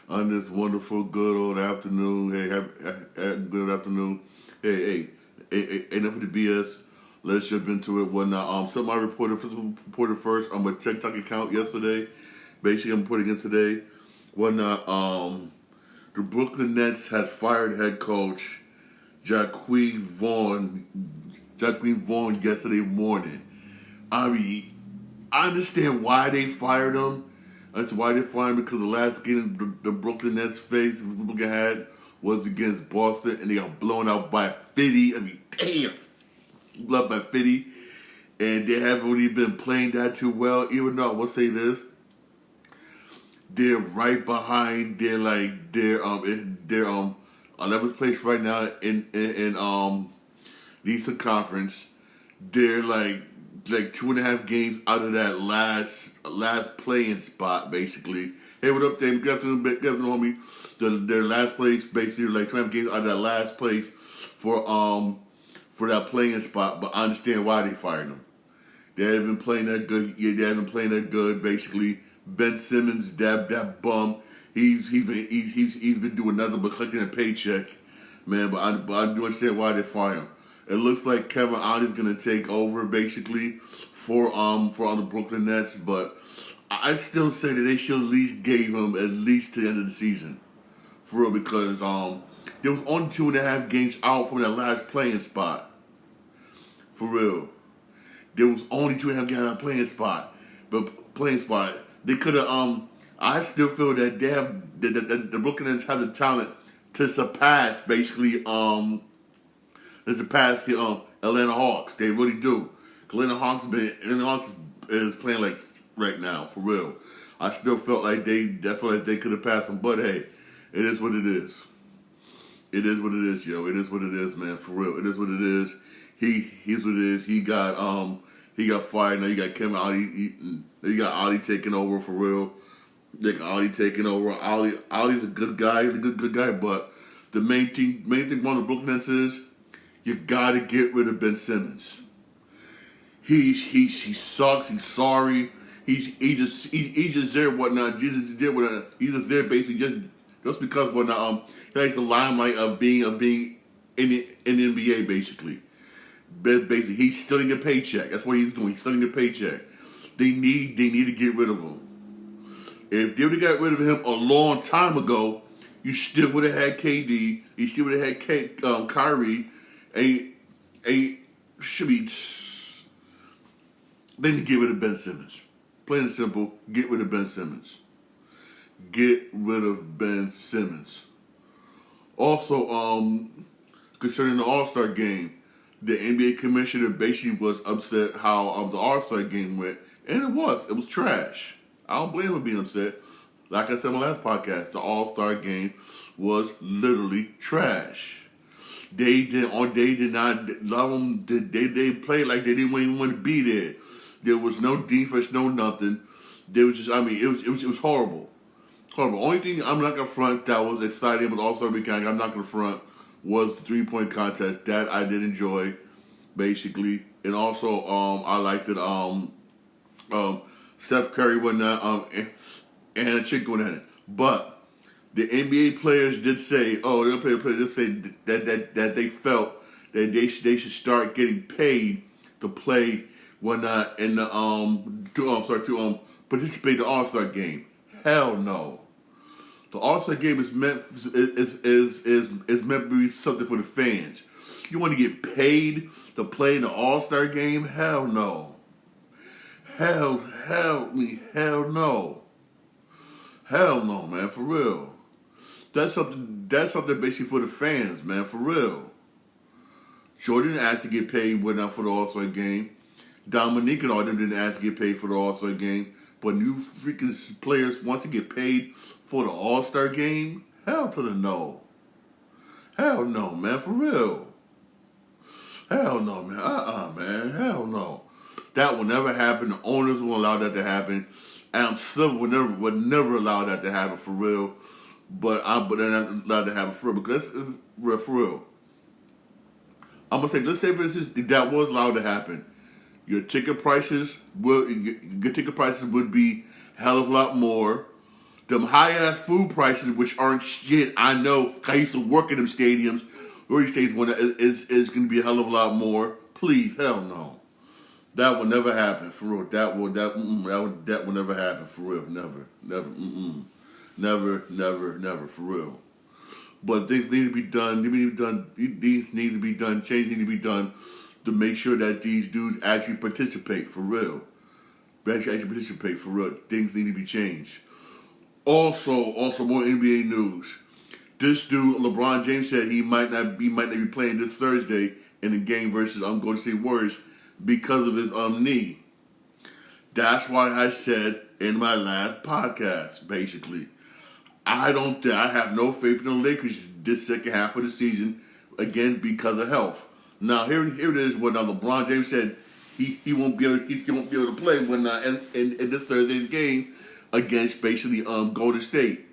on this wonderful, good old afternoon. Hey, good afternoon. Enough of the BS. Let's jump into it. Something I reported first on my TikTok account yesterday. Basically, I'm putting in today. The Brooklyn Nets had fired head coach Jacque Vaughn yesterday morning. I mean, I understand why they fired him. That's why they fired him, because the last game the Brooklyn Nets faced, Brooklyn had, was against Boston, and they got blown out by 50. I mean, damn, blown out by 50, and they haven't really been playing that too well. Even though I will say this, they're right behind. They're 11th place right now in the Eastern Conference. They're like 2.5 games out of that last playing spot, basically. Hey, what up, Dave? Good afternoon, homie. Their last place, basically, like 2.5 games out of that last place for that playing spot. But I understand why they fired them. They haven't been playing that good. Yeah, they haven't been playing that good. Basically, Ben Simmons, that bum. He's been doing nothing but collecting a paycheck, man. But I do understand why they fired him. It looks like Kevin Ollie is going to take over, basically, for the Brooklyn Nets. But I still say that they should at least gave him at least to the end of the season, for real, because there was only 2.5 games out from that last playing spot, for real. There was only 2.5 games out of playing spot. They could have. I still feel that they have the Brooklyn Nets have the talent to surpass, basically, to surpass the Atlanta Hawks. They really do. Atlanta Hawks is playing like right now, for real. I still felt like they could have passed them, but hey, it is what it is. It is what it is, yo. It is what it is, man. For real, it is what it is. He's what it is. He got fired. Now you got Kevin Ollie. You got Ollie taking over, for real. They got Ollie taking over. Ollie's a good guy. He's a good guy. But the main thing one of the Brooklyn Nets is, you gotta get rid of Ben Simmons. He sucks. He's sorry. He's just there whatnot. Jesus did whatnot. He's just there basically just because whatnot. He likes the limelight of being in the NBA basically. Basically, he's stealing a paycheck. That's what he's doing. He's stealing a paycheck. They need to get rid of him. If they would have got rid of him a long time ago, you still would have had KD. You still would have had Kyrie. Should be. They need to get rid of Ben Simmons. Plain and simple, get rid of Ben Simmons. Get rid of Ben Simmons. Also, concerning the All-Star game, the NBA commissioner basically was upset how the All-Star game went, and it was trash. I don't blame him being upset. Like I said in my last podcast, the All-Star game was literally trash. They did not. They played like they didn't even want to be there. There was no defense, no nothing. There was just, it was horrible. Horrible. Only thing I'm not gonna front that was exciting about the All-Star weekend, I'm not gonna front, was the 3-point contest. That I did enjoy, basically. And also, I liked it. Steph Curry went out, and a chick went at it. But the NBA players did say, the NBA players did say that they felt that they should start getting paid to play whatnot in the to participate in the All-Star game. Hell no. The All-Star game is meant to be something for the fans. You want to get paid to play in the All-Star game? Hell no. Hell no. Hell no, man, for real. That's something basically for the fans, man, for real. Jordan didn't ask to get paid for the All-Star game. Dominique and all them didn't ask to get paid for the All-Star game. But new freaking players wants to get paid for the All-Star game? Hell to the no. Hell no, man, for real. Hell no, man. Man. Hell no. That will never happen. The owners won't allow that to happen. Adam Silver would never allow that to happen, for real. But they're not allowed to happen for real, because this is real, for real. I'm gonna say, let's say for instance that was allowed to happen. Your ticket prices would be hell of a lot more. them high-ass food prices, which aren't shit, I know, 'cause I used to work in them stadiums, where these stadiums when is going to be a hell of a lot more. Please, hell no. That will never happen, for real. That will never happen, for real. Never, for real. But things need to be done. These need to be done. Change need to be done to make sure that these dudes actually participate, for real. Actually participate, for real. Things need to be changed. Also more NBA news. This dude, LeBron James, said he might not be playing this Thursday in the game versus Golden State Warriors because of his knee. That's why I said in my last podcast, basically, I have no faith in the Lakers this second half of the season, again because of health. Now here it is. What LeBron James said he won't be able to play when in this Thursday's game against basically Golden State,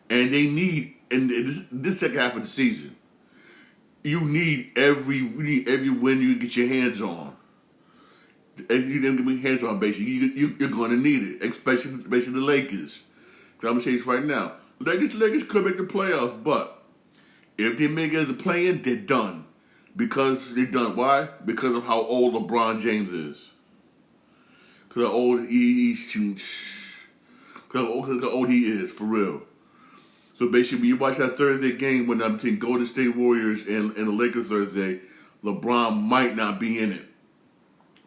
and they need in this second half of the season. You need every win you can get your hands on. If you didn't get your hands on, basically, you're going to need it, especially the Lakers. Because I'm going to say this right now. Lakers could make the playoffs, but if they make it as a play-in, they're done. Because they're done. Why? Because of how old LeBron James is. Because how old he is, for real. So basically, when you watch that Thursday game when I'm between Golden State Warriors and the Lakers Thursday, LeBron might not be in it.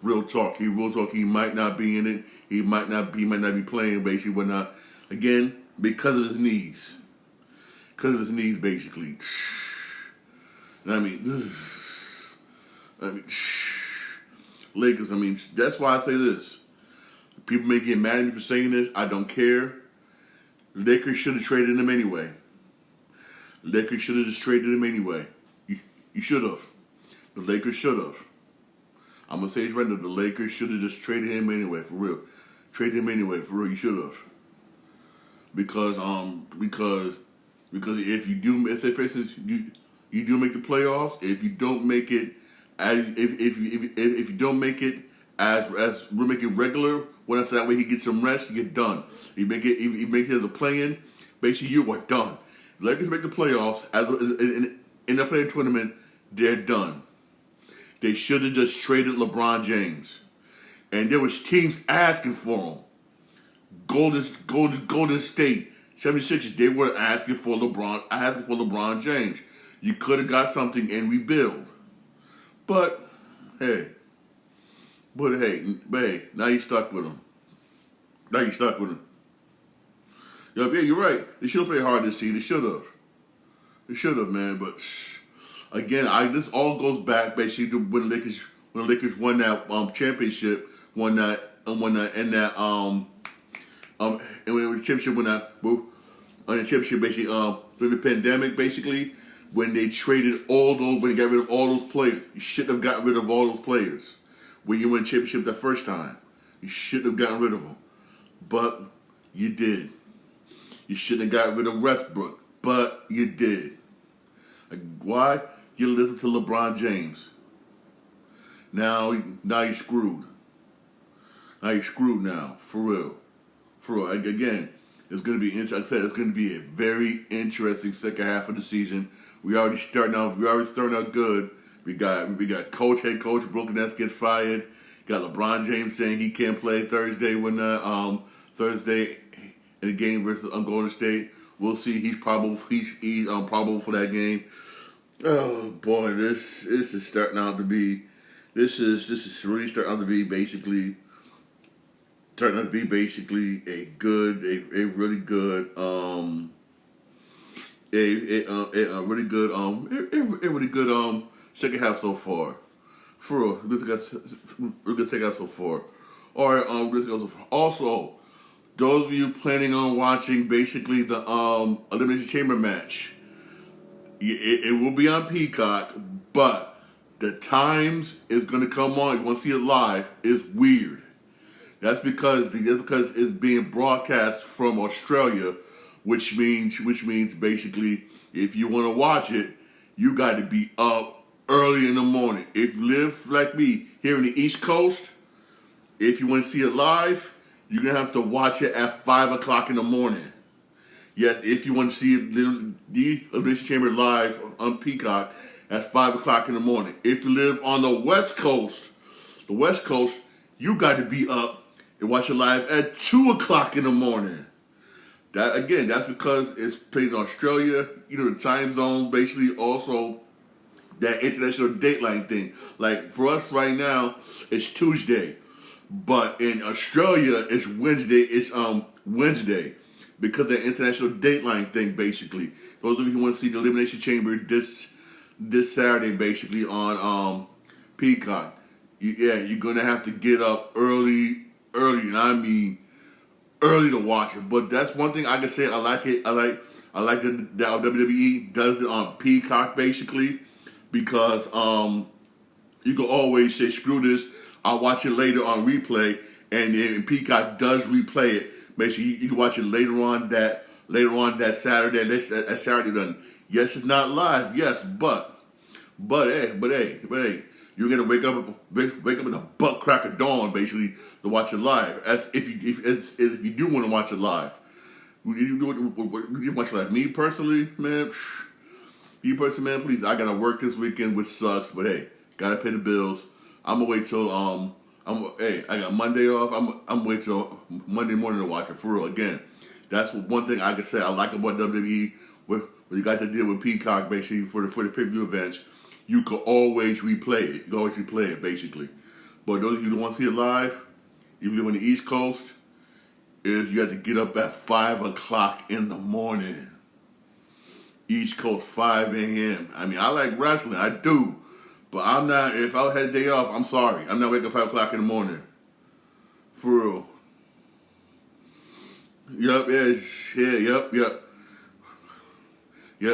Real talk. He might not be in it. He might not be playing basically when again, because of his knees. Because of his knees, basically. Lakers, that's why I say this. People may get mad at me for saying this. I don't care. Lakers should have traded him anyway. Lakers should have just traded him anyway. You should have. The Lakers should have. I'm going to say it right now. The Lakers should have just traded him anyway, for real. Trade him anyway, for real. You should have. Because if you do, say for instance, you do make the playoffs. If you don't make it, if you don't make it as we'll make it regular. When I say that way, he gets some rest. You get done. You make it as a play-in. Basically, you are done. Lakers make the playoffs in the play-in tournament. They're done. They should have just traded LeBron James, and there was teams asking for him. Golden State 76ers. They were asking for LeBron James. You could have got something and rebuild, but hey, now you're stuck with him. Yeah, you're right. They should have played hard this season. They should have, man. But again, this all goes back basically to when the Lakers won that championship, won that championship when the championship basically during the pandemic basically when they traded when they got rid of all those players. You shouldn't have gotten rid of all those players. When you win championship the first time, you shouldn't have gotten rid of them, but you did. You shouldn't have gotten rid of Westbrook, but you did. Why? You listen to LeBron James. Now you're screwed. Now, for real. Again, it's going to be. Like I said, it's going to be a very interesting second half of the season. We already starting out good. We got head coach Brooklyn Nets gets fired. Got LeBron James saying he can't play Thursday Thursday in the game versus Golden State. We'll see. He's probable for that game. Oh boy, this is starting out to be. This is really starting out to be basically. Turning out to be basically a really good second half so far. For real, we're gonna take out so far. All right, Also, those of you planning on watching basically the Elimination Chamber match, it will be on Peacock, but the times is gonna come on. If you want to see it live, it's weird. That's because it's being broadcast from Australia, which means basically if you want to watch it, you got to be up early in the morning. If you live like me here in the East Coast, if you want to see it live, you're gonna have to watch it at 5 o'clock in the morning. Yes, if you want to see the Elimination Chamber live on Peacock at 5 o'clock in the morning. If you live on the West Coast, you got to be up and watch it live at 2 o'clock in the morning. That's because it's played in Australia. The time zones basically also that international dateline thing. Like for us right now, it's Tuesday, but in Australia it's Wednesday. It's Wednesday because of the international dateline thing. Basically, those of you who want to see the Elimination Chamber this Saturday, basically on Peacock, you're gonna have to get up early, and I mean early to watch it. But that's one thing I can say. I like it. I like that WWE does it on Peacock basically because you can always say screw this. I'll watch it later on replay, and Peacock does replay it. Make sure you can watch it later on that Saturday. That Saturday done. Yes, it's not live. Yes, but hey. You're gonna wake up at the butt crack of dawn, basically, to watch it live. As if you do want to watch it live, you watch it live. Me personally, man, please. I gotta work this weekend, which sucks. But hey, gotta pay the bills. I'm gonna wait till I got Monday off. I'm gonna wait till Monday morning to watch it for real. Again, that's one thing I can say I like about WWE. Where you got to deal with Peacock basically for the pay-per-view events. You can always replay it. You can always replay it, basically. But those of you who don't want to see it live, if you live on the East Coast, you have to get up at 5 o'clock in the morning. East Coast, 5 a.m. I mean, I like wrestling. I do. But I'm not, if I had a day off, I'm sorry. I'm not waking up 5 o'clock in the morning. For real. Yep.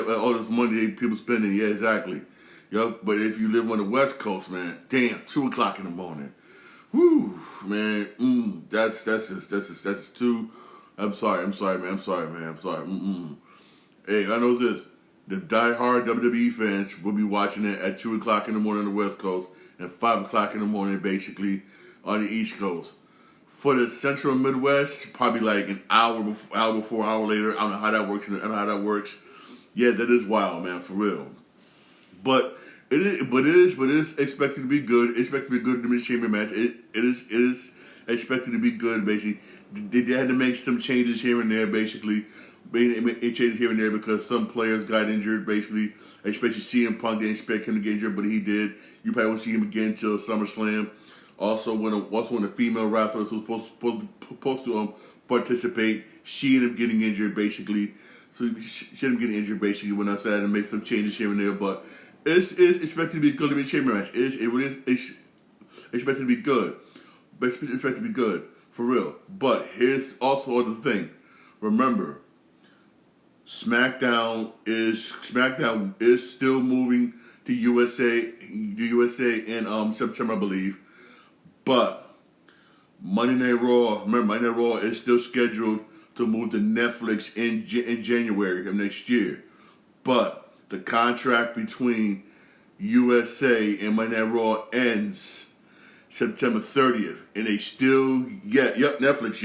All this money people spending. Yeah, exactly. Yup, but if you live on the West Coast, man, damn, 2 o'clock in the morning. Whew, man, that's just too. I'm sorry, man. Hey, I know this. The diehard WWE fans will be watching it at 2 o'clock in the morning on the West Coast and 5 o'clock in the morning, basically, on the East Coast. For the Central and Midwest, probably like an hour before, hour later. I don't know how that works. Yeah, that is wild, man, for real. But it is expected to be good. It's expected to be a good Elimination Chamber match. It is expected to be good. Basically, they had to make some changes here and there. Basically, changes here and there because some players got injured. Basically, especially CM Punk didn't expect him to get injured, but he did. You probably won't see him again until SummerSlam. Also, when the female wrestler was supposed to participate, she ended up getting injured. Basically, so she ended up getting injured. Basically, when I said to make some changes here and there, but. It's expected to be a good Elimination Chamber match. It really is expected to be good. But it's expected to be good, for real. But here's also the thing. Remember, SmackDown is still moving to the USA in September, I believe. But Monday Night Raw is still scheduled to move to Netflix in January of next year. But the contract between USA and Monday Night Raw ends September 30th. And they still, Netflix,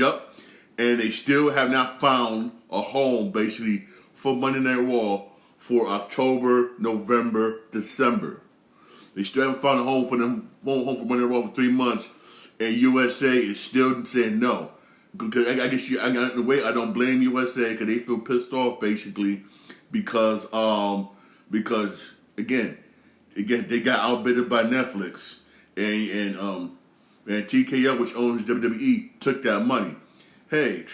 and they still have not found a home, basically, for Monday Night Raw for October, November, December. They still haven't found a home for Monday Night Raw for 3 months. And USA is still saying no. Because I guess in a way, I don't blame USA because they feel pissed off, basically, because again they got outbidded by Netflix and TKO, which owns WWE, took that money. Hey,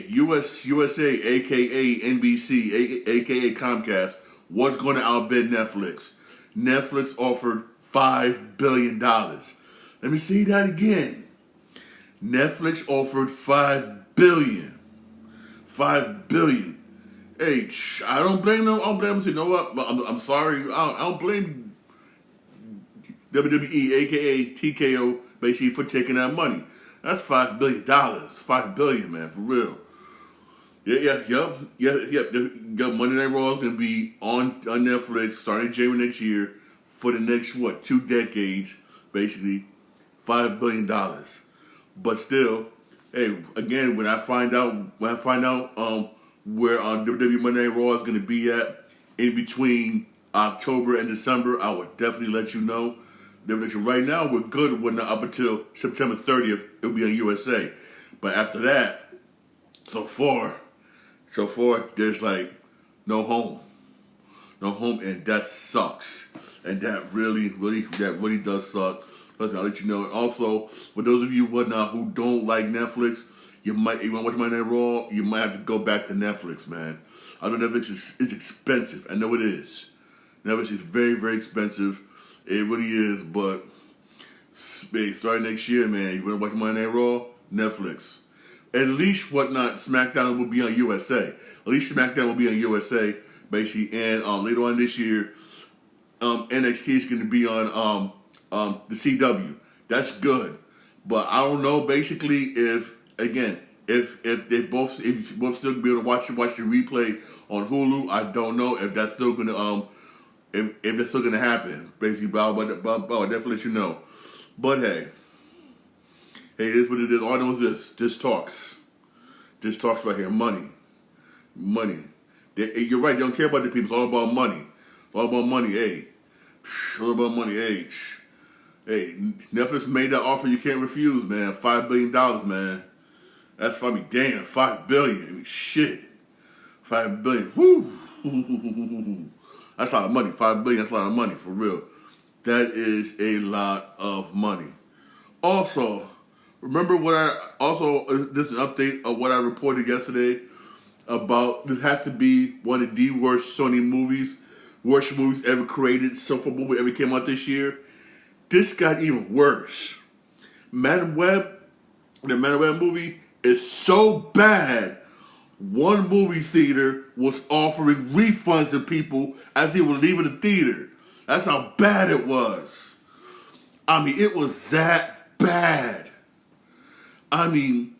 USA, aka NBC, aka Comcast, was going to outbid Netflix. Netflix offered $5 billion. Let me say that again. Netflix offered $5 billion. $5 billion. Hey, I don't blame them. I don't blame them. You know what? I'm sorry. I don't blame WWE, aka TKO, basically for taking that money. That's $5 billion. $5 billion, man, for real. Yeah. The Monday Night Raw is gonna be on Netflix starting January next year for the next 2 decades, basically. $5 billion. But still, hey, again, when I find out where WWE Monday Night Raw is going to be at in between October and December, I will definitely let you know. Right now, we're good when up until September 30th. It'll be on USA, but after that, so far, there's like no home, and that sucks, and that really does suck. Listen, I'll let you know. And also, for those of you whatnot who don't like Netflix, you want to watch Monday Night Raw, you might have to go back to Netflix, man. I know Netflix is expensive. I know it is. Netflix is very, very expensive. It really is, but starting next year, man, you want to watch Monday Night Raw? Netflix. At least SmackDown will be on USA. At least SmackDown will be on USA, basically. And later on this year, NXT is going to be on the CW. That's good, but I don't know. Basically, if you both still be able to watch the replay on Hulu, I don't know if that's still gonna if that's still gonna happen. Basically, but I'll definitely let you know. But hey, it is what it is. All I know is this: this talks right here. Money. You're right. They don't care about the people. It's all about money. All about money. Hey, all about money. Hey, Netflix made that offer you can't refuse, man. $5 billion, man. That's funny. Damn, $5 billion. I mean, shit. $5 billion. Woo. That's a lot of money. $5 billion, that's a lot of money, for real. That is a lot of money. Also, remember this is an update of what I reported yesterday about, this has to be one of the worst Sony movies, worst movies ever created, so far movie ever came out this year. This got even worse. Madam Web, the Madam Web movie is so bad, one movie theater was offering refunds to people as they were leaving the theater. That's how bad it was. I mean, it was that bad. I mean,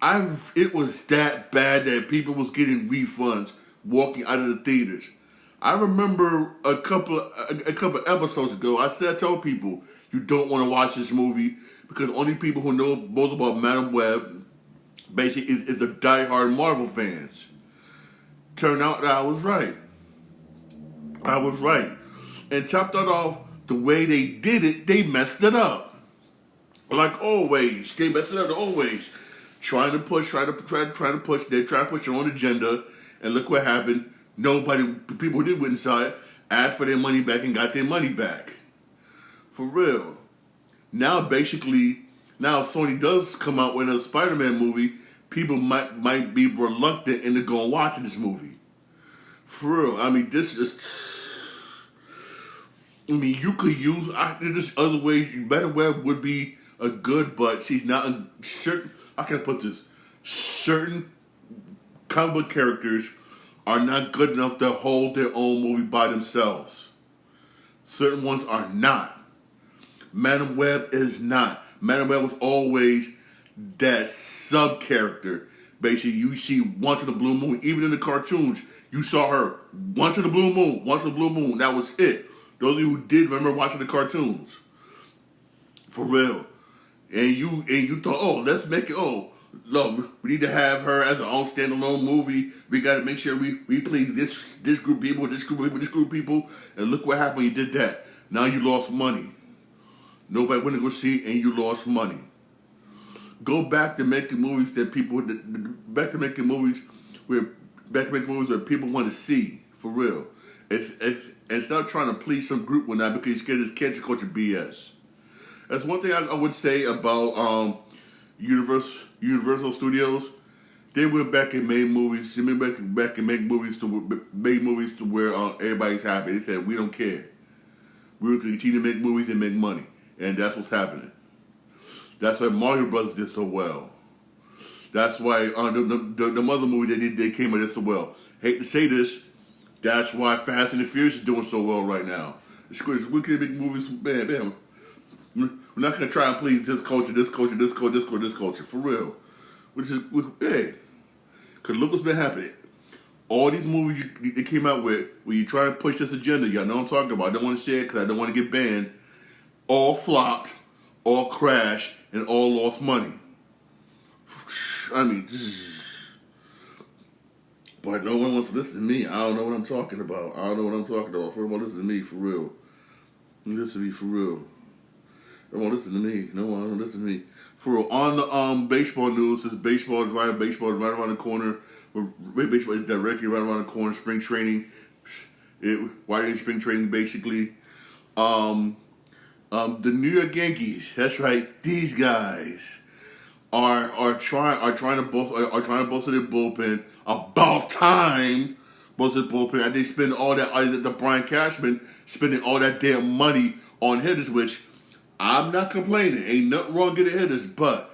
it was that bad that people was getting refunds walking out of the theaters. I remember a couple episodes ago, I told people, you don't want to watch this movie because only people who know both about Madam Web basically is the diehard Marvel fans. Turned out that I was right. And topped that off, the way they did it, they messed it up. Like always, they messed it up always. Trying to push, they try to push their own agenda, and look what happened. People who did went inside asked for their money back and got their money back. For real. Now, basically, if Sony does come out with a Spider-Man movie, people might be reluctant into go and watching this movie. For real. I mean, this is... you could use... There's other ways. Better Web would be a good, but she's not... I can't put this. Certain comic book characters are not good enough to hold their own movie by themselves. Certain ones are not. Madam Web is not. Madam Web was always that sub-character. Basically, you see once in the blue moon. Even in the cartoons, you saw her once in the blue moon. That was it. Those of you who did remember watching the cartoons. For real. And you thought, let's make it, look, we need to have her as her own standalone movie. We got to make sure we please this group of people, this group of people. And look what happened when you did that. Now you lost money. Nobody went to go see it, and you lost money. Go back to making movies back to making movies where people want to see, for real. It's not trying to please some group or not because you're scared of this cancel culture BS. That's one thing I would say about Universal Studios. They went back and made movies. They went back and made movies to where everybody's happy. They said, we don't care. We're going to continue to make movies and make money. And that's what's happening. That's why Mario Brothers did so well. That's why the mother movie they came out did so well. Hate to say this, that's why Fast and the Furious is doing so well right now. We can make movies, man. We're not going to try and please this culture, for real. Hey, because look what's been happening. All these movies they came out with, when you try to push this agenda, y'all know what I'm talking about. I don't want to say it because I don't want to get banned. All flopped, all crashed, and all lost money. I mean, but no one wants to listen to me. I don't know what I'm talking about. I don't know what I'm talking about. First of all, listen to me for real. Listen to me for real. They won't listen to me. No one don't listen to me. For real. On the baseball news, since baseball is right around the corner. Baseball is directly right around the corner. Spring training, why in spring training basically. The New York Yankees. That's right. These guys are trying to bolster their bullpen. About time, bolster the bullpen. And they spend all that. The Brian Cashman spending all that damn money on hitters, which I'm not complaining. Ain't nothing wrong getting hitters, but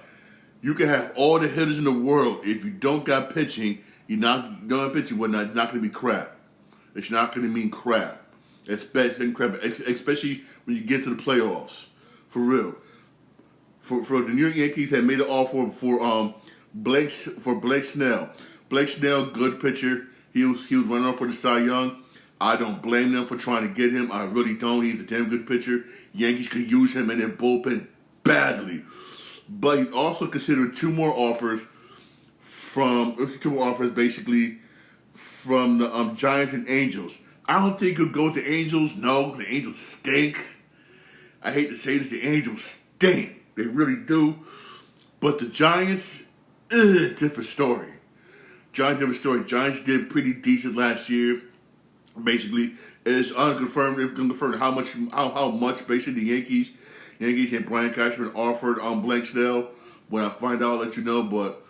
you can have all the hitters in the world. If you don't got pitching, you're not going to pitching. Well, it's not going to be crap. It's not going to mean crap. Especially when you get to the playoffs. For real. For the New York Yankees had made an offer for Blake Snell. Blake Snell, good pitcher. He was running off for the Cy Young. I don't blame them for trying to get him. I really don't. He's a damn good pitcher. Yankees could use him in their bullpen badly. But he also considered two more offers basically from the Giants and Angels. I don't think he'll go with the Angels. No, the Angels stink. I hate to say this, the Angels stink. They really do. But the Giants, different story. Giants did pretty decent last year. Basically, it's unconfirmed. It's confirmed how much basically the Yankees and Brian Cashman offered on Blake Snell. When I find out, I'll let you know. But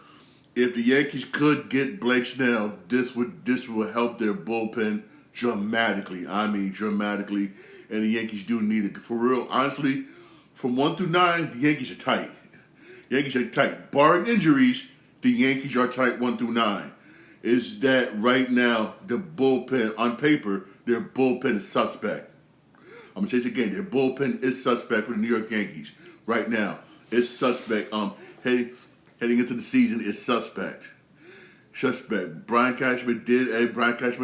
if the Yankees could get Blake Snell, this will help their bullpen dramatically. I mean, dramatically. And the Yankees do need it. For real, honestly, from 1 through 9, the Yankees are tight. Barring injuries, the Yankees are tight 1 through 9. Is that right now, the bullpen, on paper, their bullpen is suspect. I'm going to say this again. Their bullpen is suspect for the New York Yankees. Right now, it's suspect. Heading into the season, it's suspect. Brian Cashman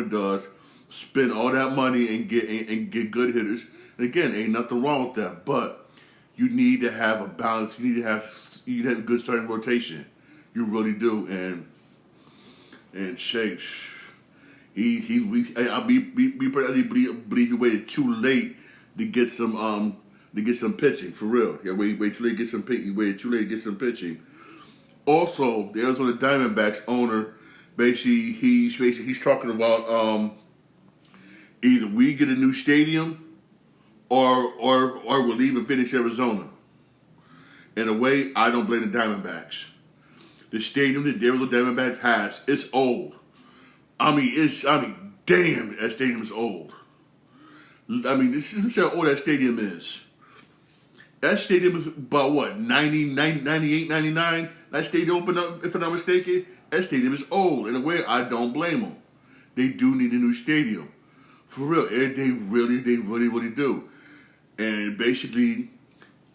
does spend all that money and get good hitters. And again, ain't nothing wrong with that. But you need to have a balance. You need to have a good starting rotation. You really do. And Shake, I believe he waited too late to get some pitching for real. Yeah, wait too late to get some pitching. He waited too late to get some pitching. Also, the Arizona Diamondbacks owner, he's talking about either we get a new stadium or we'll leave in Phoenix, Arizona. In a way, I don't blame the Diamondbacks. The stadium that the Arizona Diamondbacks has, it's old. Damn, that stadium is old. This is how old that stadium is. That stadium is about what, 98, 99? That stadium opened up, if I'm not mistaken. That stadium is old. In a way, I don't blame them. They do need a new stadium. For real. And they really do. And basically,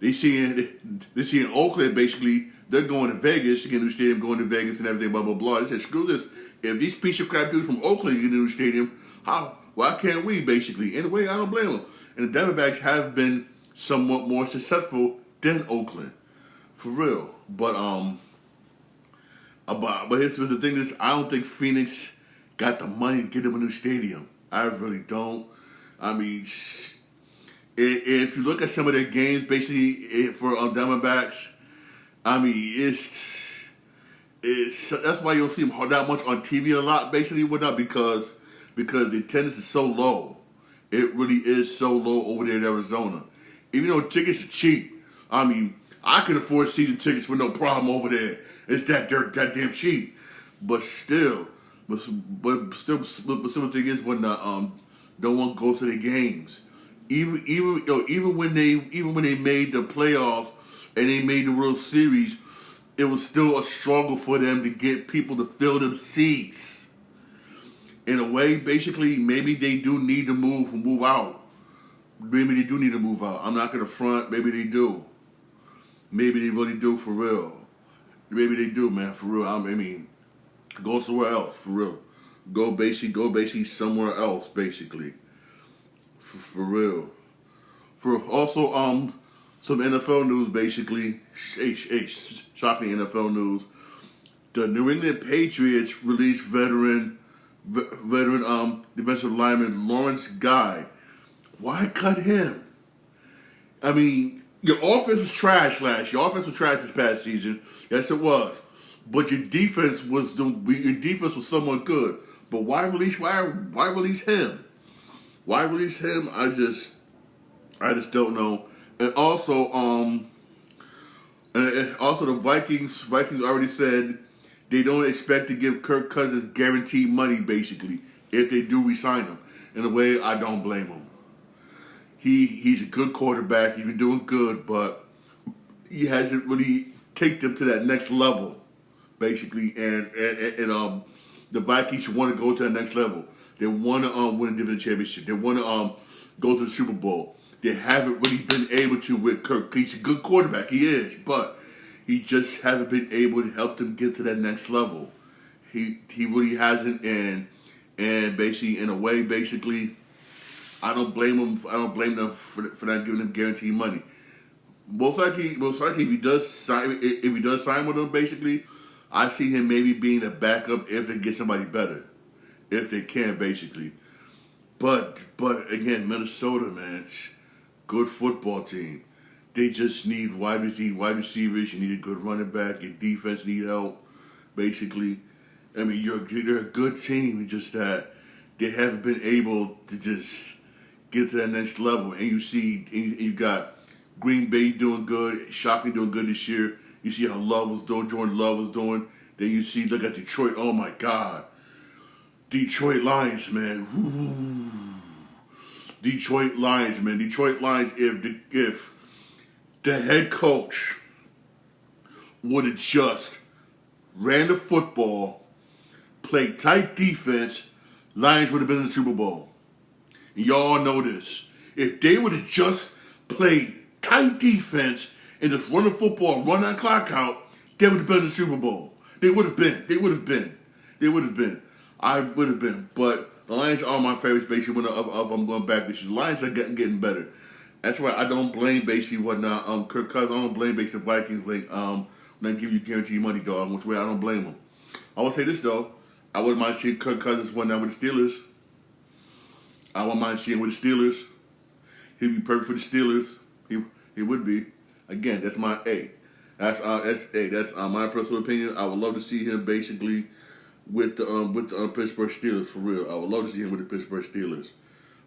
they see in Oakland, basically, they're going to Vegas to get a new stadium, going to Vegas and everything, blah, blah, blah. They said, screw this. If these piece of crap dudes from Oakland get a new stadium, why can't we, basically? In a way, I don't blame them. And the Diamondbacks have been somewhat more successful than Oakland. For real. But here's the thing is, I don't think Phoenix got the money to get them a new stadium. I really don't. If you look at some of their games, basically, for Diamondbacks, that's why you don't see them that much on TV a lot, basically, because the attendance is so low. It really is so low over there in Arizona. Even though tickets are cheap, I can afford season tickets with no problem over there. It's that damn cheap. But still, the thing is when don't want to go to the games. Even when they made the playoffs and they made the World Series, it was still a struggle for them to get people to fill them seats. In a way, basically, maybe they do need to move out. Maybe they do need to move out. I'm not going to front. Maybe they do. Maybe they really do, for real. Maybe they do, man, for real. Go somewhere else, for real. Go basically somewhere else, basically. For real. For also, some NFL news, basically. Shocking NFL news. The New England Patriots released veteran defensive lineman Lawrence Guy. Why cut him? I mean, your offense was trash last year. Your offense was trash this past season. Yes, it was. But your defense was somewhat good. But why release him? Why release him? I just don't know. And also, the Vikings already said they don't expect to give Kirk Cousins guaranteed money, basically, if they do resign him. In a way, I don't blame him. He's a good quarterback. He's been doing good, but he hasn't really taken them to that next level, basically. And the Vikings want to go to that next level. They want to win a division championship. They want to go to the Super Bowl. They haven't really been able to with Kirk. He's a good quarterback. He is, but he just hasn't been able to help them get to that next level. He really hasn't, and basically, in a way, basically, I don't blame him. I don't blame them for not giving him guaranteed money. Most likely, if he does sign with them, basically, I see him maybe being a backup if they get somebody better, if they can, basically. But again, Minnesota, man, good football team. They just need wide receivers. You need a good running back. Your defense need help, basically. I mean, they're a good team. It's just that they haven't been able to just get to that next level. And you got Green Bay doing good, Shockey doing good this year. You see how Jordan Love was doing. Then you look at Detroit. Oh my God, Detroit Lions, man. Ooh. Detroit Lions, man. Detroit Lions. If the head coach would have just ran the football, played tight defense, Lions would have been in the Super Bowl. And y'all know this. If they would have just played tight defense and just run the football, run that clock out, they would have been in the Super Bowl. They would have been. I would have been. But the Lions are my favorites, basically, when I'm going back this year. The Lions are getting better. That's why I don't blame basically Kirk Cousins. I don't blame basically the Vikings when they give you guaranteed money, dog. Which way I don't blame them. I will say this though, I wouldn't mind seeing Kirk Cousins win now with the Steelers. I wouldn't mind seeing him with the Steelers. He'd be perfect for the Steelers. He would be. Again, that's my That's my personal opinion. I would love to see him basically with the Pittsburgh Steelers for real. I would love to see him with the Pittsburgh Steelers.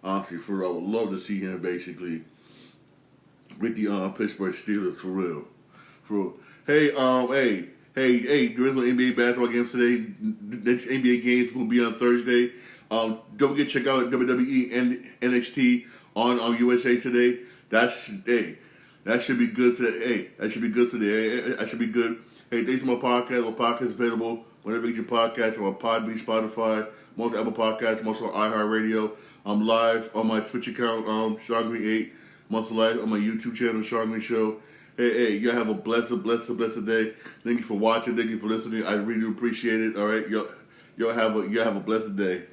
Honestly, for real, I would love to see him basically with the Pittsburgh Steelers for real. Hey, there is no NBA basketball games today. The next NBA games will be on Thursday. Don't forget to check out WWE and NXT on USA Today. That should be good today. That should be good. Hey, thanks for my podcast. My podcast is available whenever you get your podcast on Podbean, Spotify, most Apple Podcasts, most on iHeartRadio. I'm live on my Twitch account, Sean Green 8. I'm also live on my YouTube channel, Sean Green Show. Hey, y'all have a blessed day. Thank you for watching. Thank you for listening. I really appreciate it. All right, y'all have a blessed day.